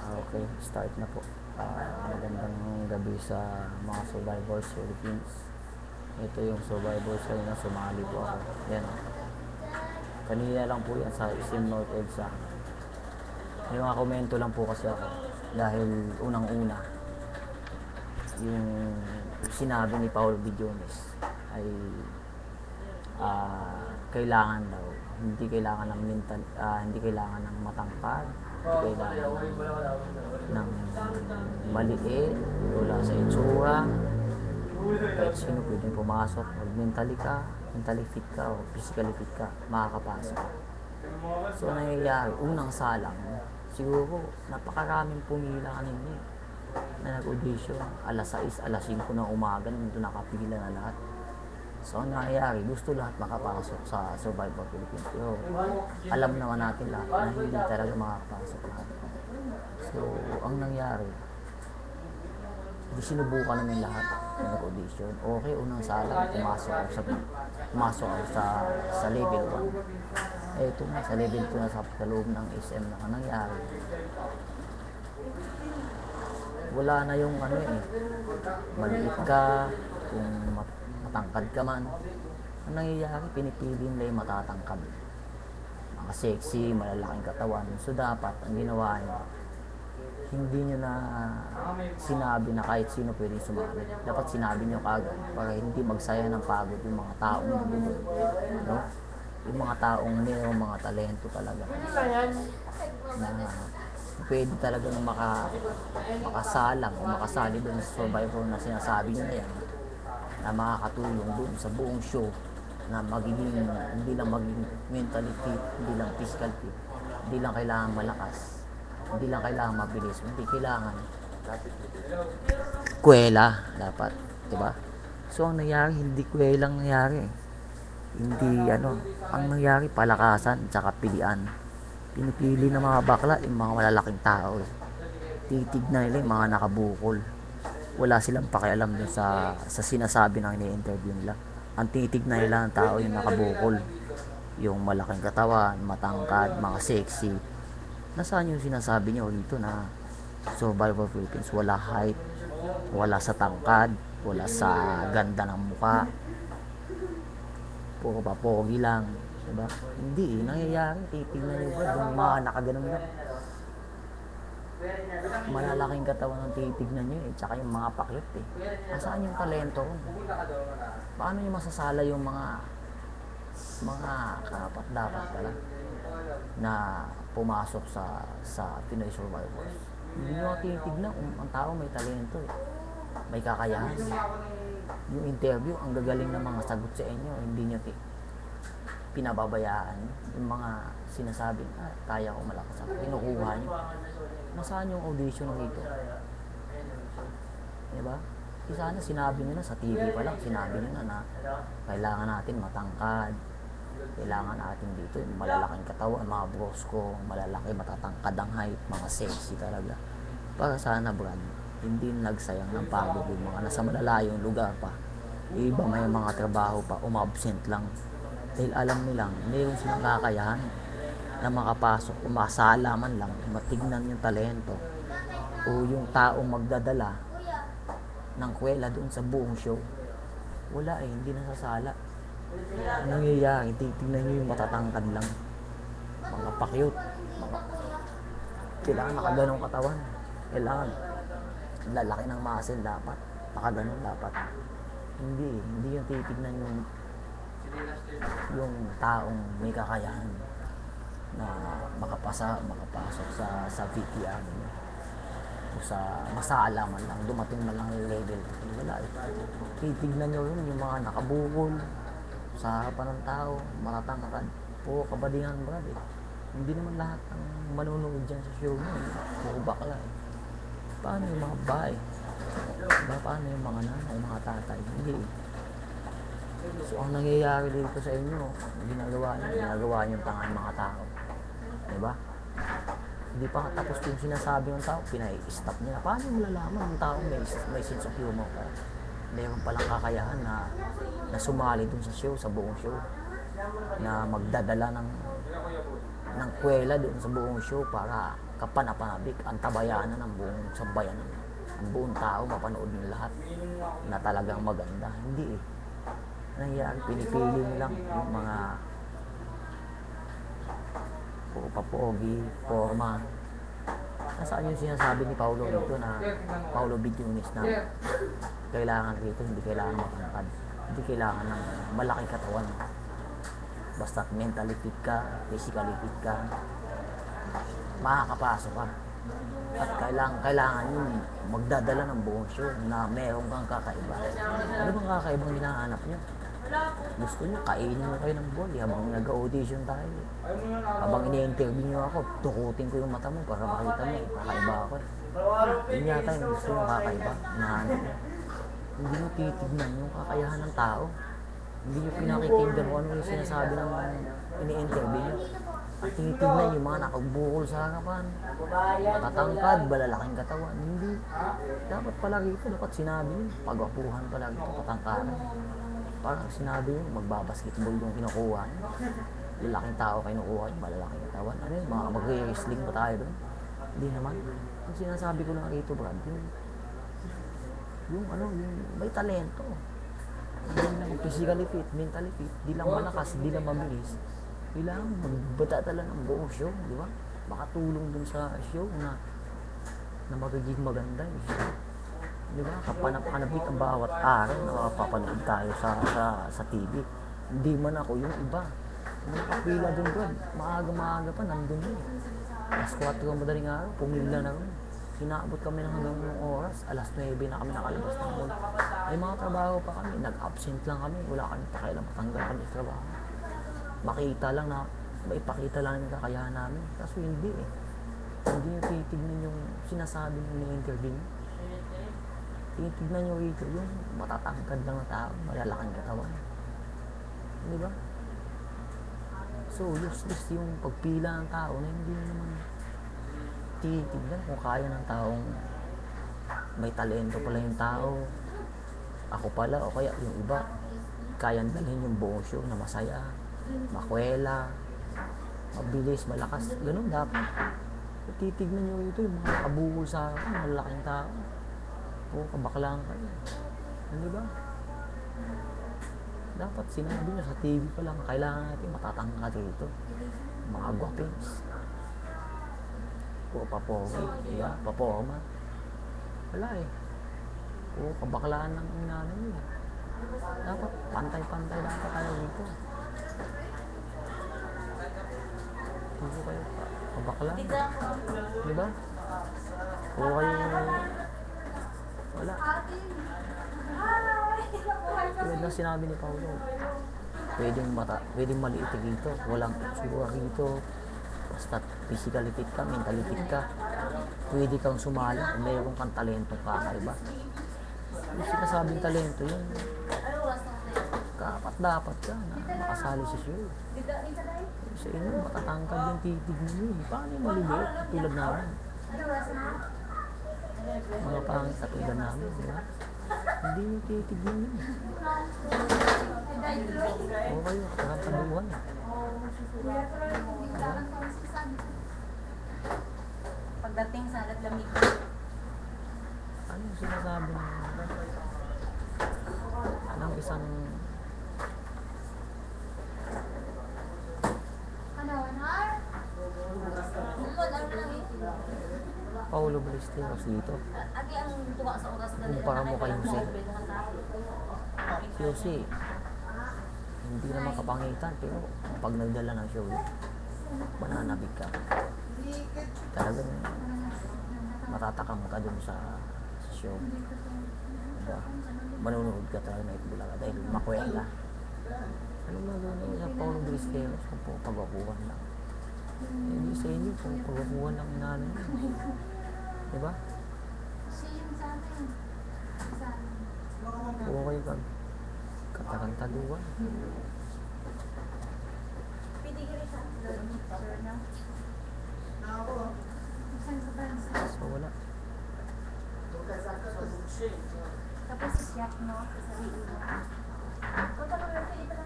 Okay, start na po. Magandang gabi sa mga survivors Philippines. Ito yung survivors kanina, sumali po ako. Yan. Kanina lang po yan sa Isim North EDSA. May mga komento lang po kasi ako. Dahil unang-una, yung sinabi ni Paul Bidiones ay kailangan daw, hindi kailangan ng mental, hindi kailangan ng matangkad, hindi kailangan ng maliit, wala sa itsura, kahit sino pwedeng pumasok. Pag mentally fit ka o physically fit ka, makakapasok. So nangyayari, unang salang, siguro napakaraming pumila kanina na nag-audition, alas 6, alas 5 ng umaga, nandun nakapila na lahat. So ang nangyayari, gusto lahat makapasok sa Survivor Philippines. Pero alam naman natin lahat na hindi talaga makakapasok lahat. So ang nangyari, di sinubukan namin lahat na nag-audition. Okay, unang salang, pumasok ako sa level 1. Ito nga, sa level 2 na sa loob ng SM na. Ang nangyari, wala na yung maliit ka, kung matangkad ka man. Ang nangyayari, pinipili nila yung matatangkad, mga sexy, malalaking katawan. So dapat, ang ginawa nyo, hindi nyo na sinabi na kahit sino pwedeng sumali. Dapat sinabi nyo kagad para hindi magsayang ng pagod yung mga taong nandun, no? Yung mga taong mayroong mga talento talaga na pwede talaga makasalang o makasali doon sa Survivor na sinasabi nyo na yan, na makakatulong doon sa buong show, na magiging, hindi lang maging mentally fit, hindi lang physical fit, hindi lang kailangan malakas, hindi lang kailangan mabilis, hindi kailangan kwela dapat, diba? So ang nangyari, hindi kwelang nangyari, hindi ang nangyari, palakasan tsaka pilian. Pinipili ng mga bakla yung mga malalaking tao. Titignan nila yung mga nakabukol. Wala silang pakialam dun sa sinasabi ng ini-interview nila. Ang titignan nila ng tao yung nakabukol, yung malaking katawan, matangkad, mga sexy. Nasaan yung sinasabi nyo dito na Survivor Philippines? Wala height, wala sa tangkad, wala sa ganda ng mukha, puro pa pogi lang, diba? Hindi, nangyayari, titignan nyo ba yung mga nakaganon lang, malalaking katawan ng titignan nyo tsaka yung mga pakyut Nasaan yung talento ko? Paano nyo masasala yung mga karapat dapat pala na pumasok sa Pinoy Survivors? Hindi nyo titignan kung ang tao may talento may kakayahan. Yung interview, ang gagaling ng mga sagot sa inyo, hindi nyo pinababayaan yung mga sinasabi, kaya ko, malakas ako, kinukuha nyo. Nasaan yung audition dito? Diba? Sana sinabi nyo na sa TV pa lang, sinabi nyo na kailangan natin matangkad, kailangan natin dito yung malalaking katawan, mga brosko, malalaki, matatangkad ang height, mga sexy talaga. Para sana, Brad, hindi nagsayang ng pagod yung mga nasa malalayong lugar pa. Yung iba may mga trabaho pa, umabsent lang. Dahil alam nilang, mayroon silang kakayahan na makapasok, umasala man lang, matignan yung talento o yung taong magdadala ng kwela doon sa buong show. Wala hindi nasasala. Nangyayari, titignan nyo yung matatangkad lang, mga pakyut, kailangan nakaganong katawan, kailangan lalaki ng muscle dapat, nakaganon dapat. Hindi yung titignan yung taong may kakayahan na makapasok sa VTR o sa masala man lang, dumating man lang yung level. Wala titignan nyo yung mga nakabukol sa harapan ng tao, matatangkad, puro kabadingan, brad Hindi naman lahat ng manunood dyan sa show mo puro bakla Paano yung mga babae? Paano yung mga nanay, mga tatay? Hindi. So ang nangyayari dito sa inyo, ginagawa nyo yung tanga ng mga tao, diba? Hindi pa tapos yung sinasabi ng tao, pinai-stop niya. Paano mo malalaman ng tao may sense of humor ka? Meron palang kakayahan na sumali dun sa show, sa buong show, na magdadala ng ng kwela doon sa buong show para kapanapanabik ang tabayanan ng buong sambayan. Ang buong tao mapanood ng lahat na talagang maganda. Hindi eh. Nangyayari, pinipili nilang yung mga papogi, forma. Nasaan yung sinasabi ni Paulo rito na Paulo Bidyonis na kailangan rito, hindi kailangan matangkad. Hindi kailangan ng malaking katawan. Basta't mentally fit ka, physically fit ka, makakapasok ka. At kailangan yun magdadala ng buong show na meron kang kakaiba. Ano bang kakaibang hinahanap nyo? Gusto nyo, kainin mo kayo ng boy habang nag-audition tayo. Habang ini-interview nyo ako, tukutin ko yung mata mo para makita mo, kakaiba ako eh. Yun yata yung gusto nyo kakaiba, hinahanap nyo. Hindi nyo titignan yung kakayahan ng tao. Hindi nyo pinakikinggan kung ano yung sinasabi ng ini-interview nyo. At tinitignan yung mga nakabukol sa harapan, tatangkad, balalaking katawan. Hindi. Dapat pala rito, dapat sinabi nyo, pagwapuhan pala rito, patangkaran. Parang sinabi nyo, magbabasketball yung kinukuha nyo. Lalaking tao kinukuha nyo, malalaking katawan. Ano yun, magre-wrestling pa tayo doon? Hindi naman. Yung sinasabi ko lang rito, Brad, yung may talento. Hindi lang physically fit, mentally fit, di lang malakas, di lang mabilis. Kailangan magbatala ng buong show, di ba? Makatulong dun sa show na magiging maganda yung show. Di ba? Kapanap-panapit ang bawat araw na mapapanood tayo sa TV. Hindi man ako yung iba. Nakapila dun, Brad. Maaga pa, nandun yun. Alas 4 ang madaling araw, pumila na rin. Inaabot kami ng hanggang ng oras, alas 9 na kami nakalabas ng mall. May mga trabaho pa kami, nag-absent lang kami, wala kami pakialam, matanggal kami sa trabaho. Makita lang na, maipakita lang yung kakayahan namin. Kaso hindi eh. Hindi nyo titignan yung sinasabi nyo na interview nyo. Titignan nyo rito yung matatangkad lang na tao, malalaking katawan. Di ba? So, useless yung pagpila ng tao na hindi naman titignan kung kaya ng taong may talento pala yung tao. Ako pala o kaya yung iba, kayang dalhin yung buong show na masaya, makwela, mabilis, malakas. Ganun dapat. Titignan nyo rito yung mga kabukol sa akin, malalaking tao. O kabaklaan kayo. Hindi ba? Dapat sinabi nyo sa TV pa lang, kailangan natin matatangkad rito. Mga gwapings. O papogi, diba? Paporma. Wala eh. O kabaklaan ng nanay nyo. Dapat pantay-pantay dapat tayo dito. Hindi kayo kabaklaan. Diba? O kayo wala. Tulad na sinabi ni Paulo, pwedeng maliit dito, walang itsura rito, basta physically fit ka, mentally fit ka, pwede kang sumali kung mayroon kang talentong kakaiba. Yung sinasabing talento yun, dapat ka na makasali sa show. Sa inyo, matatangkad yung titignan nyo. Paano yung maliliit tulad namin? Mga pangit sa tulad namin, di ba? Hindi nyo titignan yun. O kayo, karantaduhan. Pagdating sa lamig. Ano yung sinasabi ng isang Paulo Ballesteros dito? Ati ang tuwa sa oras na Kumpara mo kay Jose. Si Jose, hindi naman kapangitan, pero pag nagdala ng show, mananabig ka. Talagang matatakam ka dun sa show. Diba? Manunood ka talaga na itbulaga dahil makwela. Ano gagawin nyo sa Paulo Ballesteros kung pagwapuhan lang? Hindi sa inyo kung pagwapuhan lang inaano nyo. Diba? Okay ka. Katarantaduhan. So wala. Tapos siyak, no? Sa